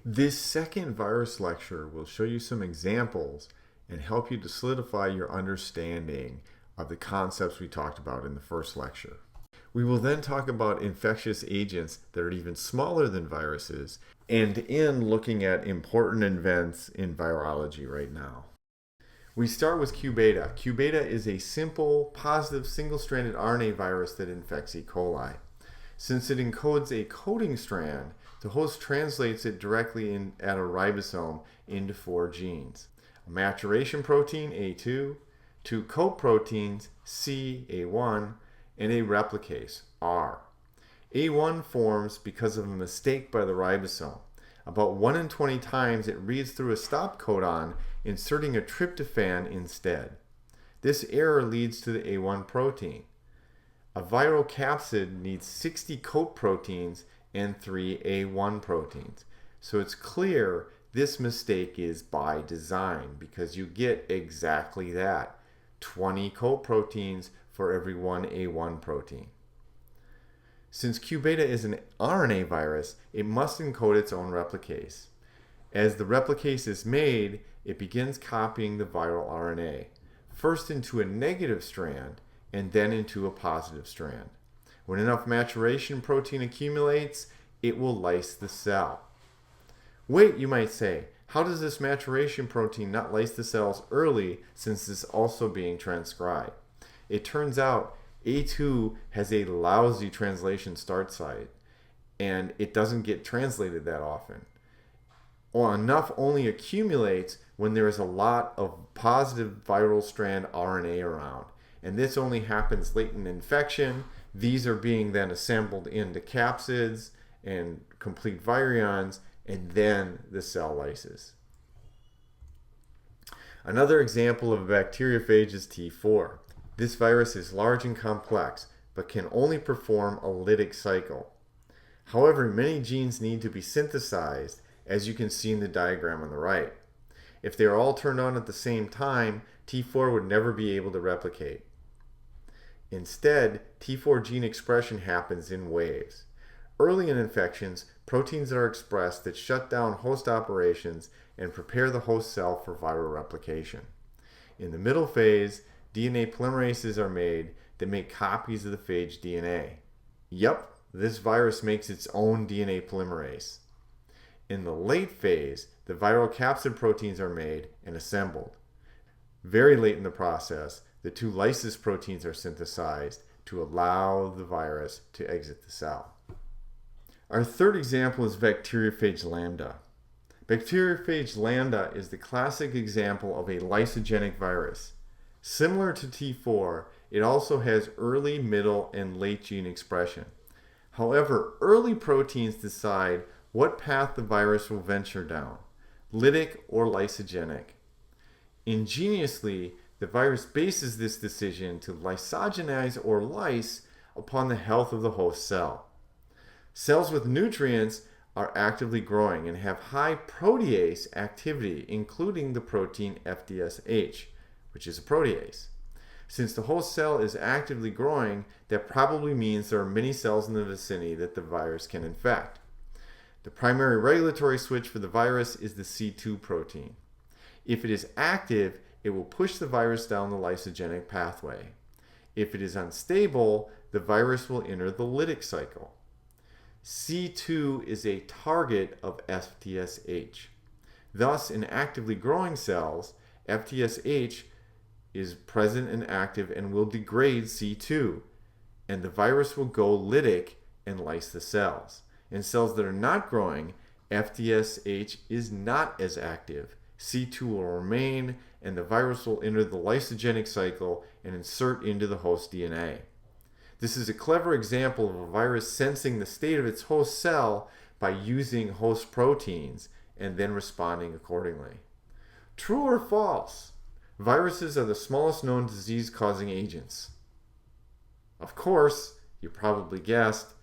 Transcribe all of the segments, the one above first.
This second virus lecture will show you some examples and help you to solidify your understanding of the concepts we talked about in the first lecture. We will then talk about infectious agents that are even smaller than viruses and end looking at important events in virology right now. We start with Q beta. Q beta is a simple, positive, single-stranded RNA virus that infects E. coli. Since it encodes a coding strand, the host translates it directly at a ribosome into 4 genes. A maturation protein, A2, 2 coat proteins, C, A1, and a replicase, R. A1 forms because of a mistake by the ribosome. About 1 in 20 times it reads through a stop codon, inserting a tryptophan instead. This error leads to the A1 protein. A viral capsid needs 60 coat proteins and 3 A1 proteins. So it's clear this mistake is by design because you get exactly that, 20 coat proteins for every 1 A1 protein. Since Q beta is an RNA virus, it must encode its own replicase. As the replicase is made, it begins copying the viral RNA, first into a negative strand and then into a positive strand. When enough maturation protein accumulates, it will lyse the cell. Wait, you might say, how does this maturation protein not lyse the cells early since it's also being transcribed? It turns out A2 has a lousy translation start site, and it doesn't get translated that often. Or enough only accumulates when there is a lot of positive viral strand RNA around. And this only happens late in infection. These are being then assembled into capsids and complete virions, and then the cell lyses. Another example of a bacteriophage is T4. This virus is large and complex, but can only perform a lytic cycle. However, many genes need to be synthesized, as you can see in the diagram on the right. If they are all turned on at the same time, T4 would never be able to replicate. Instead, T4 gene expression happens in waves. Early in infections, proteins are expressed that shut down host operations and prepare the host cell for viral replication. In the middle phase, DNA polymerases are made that make copies of the phage DNA. Yep, this virus makes its own DNA polymerase. In the late phase, the viral capsid proteins are made and assembled. Very late in the process, the 2 lysis proteins are synthesized to allow the virus to exit the cell. Our third example is bacteriophage lambda. Bacteriophage lambda is the classic example of a lysogenic virus. Similar to T4, it also has early, middle, and late gene expression. However, early proteins decide what path the virus will venture down, lytic or lysogenic. Ingeniously, the virus bases this decision to lysogenize or lyse upon the health of the host cell. Cells with nutrients are actively growing and have high protease activity, including the protein FDSH, which is a protease. Since the host cell is actively growing, that probably means there are many cells in the vicinity that the virus can infect. The primary regulatory switch for the virus is the C2 protein. If it is active, it will push the virus down the lysogenic pathway. If it is unstable, the virus will enter the lytic cycle. C2 is a target of FDSH. Thus, in actively growing cells, FDSH is present and active and will degrade C2, and the virus will go lytic and lyse the cells. In cells that are not growing, FDSH is not as active. C2 will remain, and the virus will enter the lysogenic cycle and insert into the host DNA. This is a clever example of a virus sensing the state of its host cell by using host proteins and then responding accordingly. True or false? Viruses are the smallest known disease-causing agents. Of course, you probably guessed,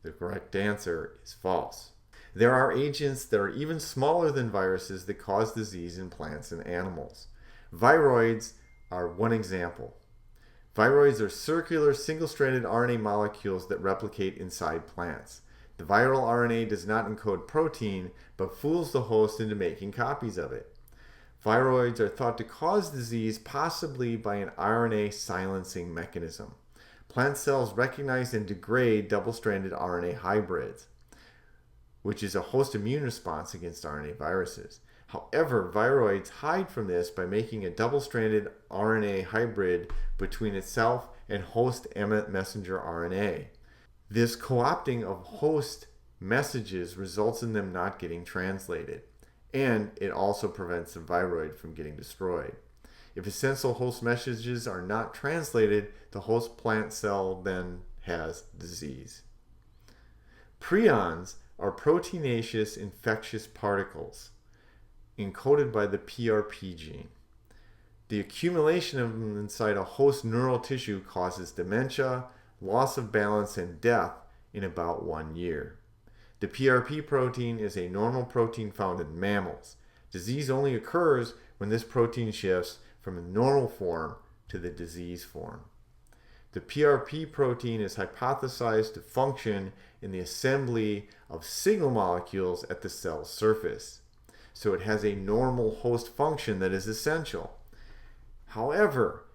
the correct answer is false. There are agents that are even smaller than viruses that cause disease in plants and animals. Viroids are one example. Viroids are circular, single-stranded RNA molecules that replicate inside plants. The viral RNA does not encode protein, but fools the host into making copies of it. Viroids are thought to cause disease possibly by an RNA silencing mechanism. Plant cells recognize and degrade double-stranded RNA hybrids, which is a host immune response against RNA viruses. However, viroids hide from this by making a double-stranded RNA hybrid between itself and host messenger RNA. This co-opting of host messages results in them not getting translated, and it also prevents the viroid from getting destroyed. If essential host messages are not translated, the host plant cell then has disease. Prions are proteinaceous infectious particles encoded by the PRP gene. The accumulation of them inside a host neural tissue causes dementia, loss of balance, and death in about 1 year. The PRP protein is a normal protein found in mammals. Disease only occurs when this protein shifts from the normal form to the disease form. The PRP protein is hypothesized to function in the assembly of signal molecules at the cell's surface. So it has a normal host function that is essential. However,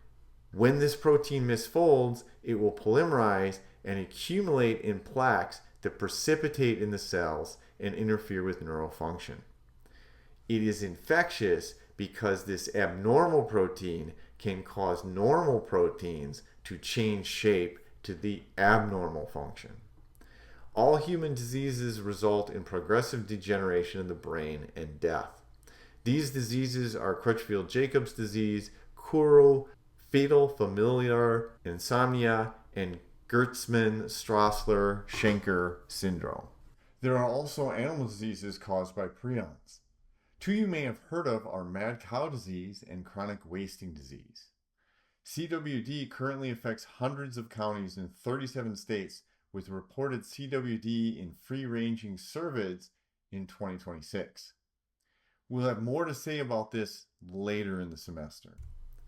when this protein misfolds, it will polymerize and accumulate in plaques that precipitate in the cells and interfere with neural function. It is infectious because this abnormal protein can cause normal proteins to change shape to the abnormal function. All human diseases result in progressive degeneration of the brain and death. These diseases are Crutchfield-Jacobs disease, Kuru, fetal familial insomnia, and Gertzmann-Straussler-Schenker syndrome. There are also animal diseases caused by prions. Two you may have heard of are mad cow disease and chronic wasting disease. CWD currently affects hundreds of counties in 37 states, with reported CWD in free-ranging cervids in 2026. We'll have more to say about this later in the semester.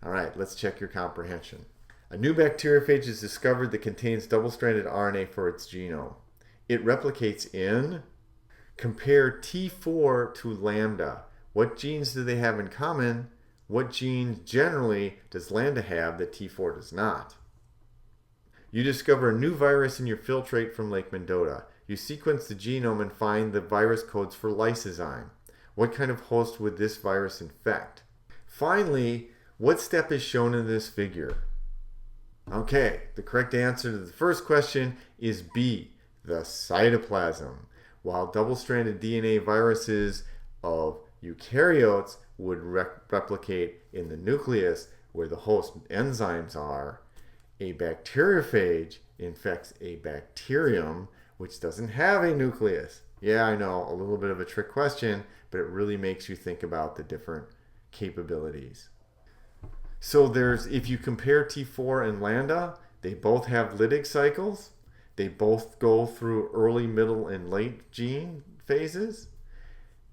All right, let's check your comprehension. A new bacteriophage is discovered that contains double-stranded RNA for its genome. It replicates in... Compare T4 to lambda. What genes do they have in common? What genes generally does lambda have that T4 does not? You discover a new virus in your filtrate from Lake Mendota. You sequence the genome and find the virus codes for lysozyme. What kind of host would this virus infect? Finally, what step is shown in this figure? Okay, the correct answer to the first question is B, the cytoplasm. While double-stranded DNA viruses of eukaryotes would replicate in the nucleus where the host enzymes are, a bacteriophage infects a bacterium which doesn't have a nucleus. Yeah, I know, a little bit of a trick question, but it really makes you think about the different capabilities. So if you compare T4 and lambda, they both have lytic cycles. They both go through early, middle, and late gene phases.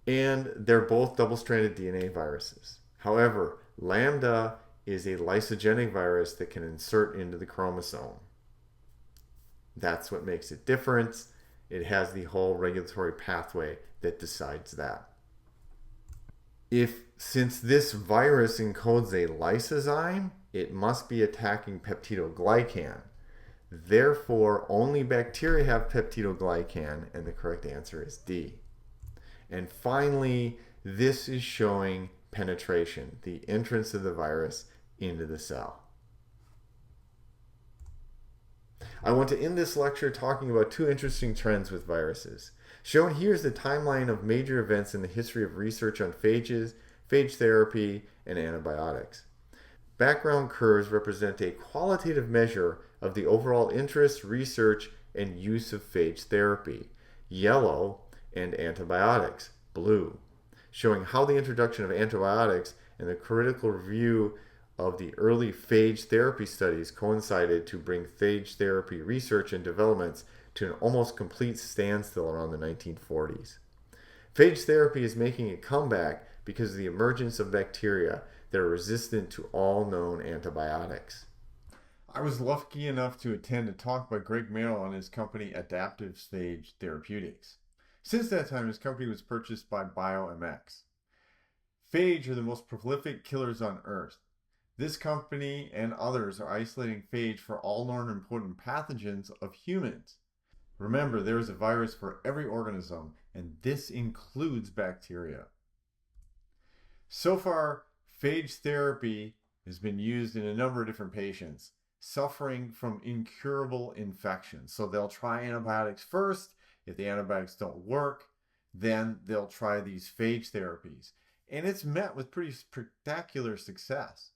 And they're both double-stranded DNA viruses. However, lambda is a lysogenic virus that can insert into the chromosome. That's what makes it different. It has the whole regulatory pathway that decides that. Since this virus encodes a lysozyme, it must be attacking peptidoglycan. Therefore, only bacteria have peptidoglycan, and the correct answer is D. And finally, this is showing penetration, the entrance of the virus into the cell. I want to end this lecture talking about two interesting trends with viruses. Shown here is the timeline of major events in the history of research on phages, phage therapy, and antibiotics. Background curves represent a qualitative measure of the overall interest, research, and use of phage therapy. Yellow, and antibiotics, blue, showing how the introduction of antibiotics and the critical review of the early phage therapy studies coincided to bring phage therapy research and developments to an almost complete standstill around the 1940s. Phage therapy is making a comeback because of the emergence of bacteria that are resistant to all known antibiotics. I was lucky enough to attend a talk by Greg Merrill on his company Adaptive Phage Therapeutics. Since that time, his company was purchased by BioMX. Phage are the most prolific killers on Earth. This company and others are isolating phage for all known and potent pathogens of humans. Remember, there is a virus for every organism, and this includes bacteria. So far, phage therapy has been used in a number of different patients suffering from incurable infections. So they'll try antibiotics first. If the antibiotics don't work, then they'll try these phage therapies. And it's met with pretty spectacular success.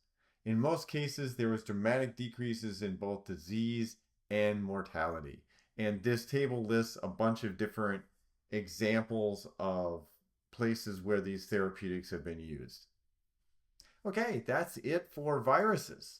In most cases, there was dramatic decreases in both disease and mortality. And this table lists a bunch of different examples of places where these therapeutics have been used. Okay, that's it for viruses.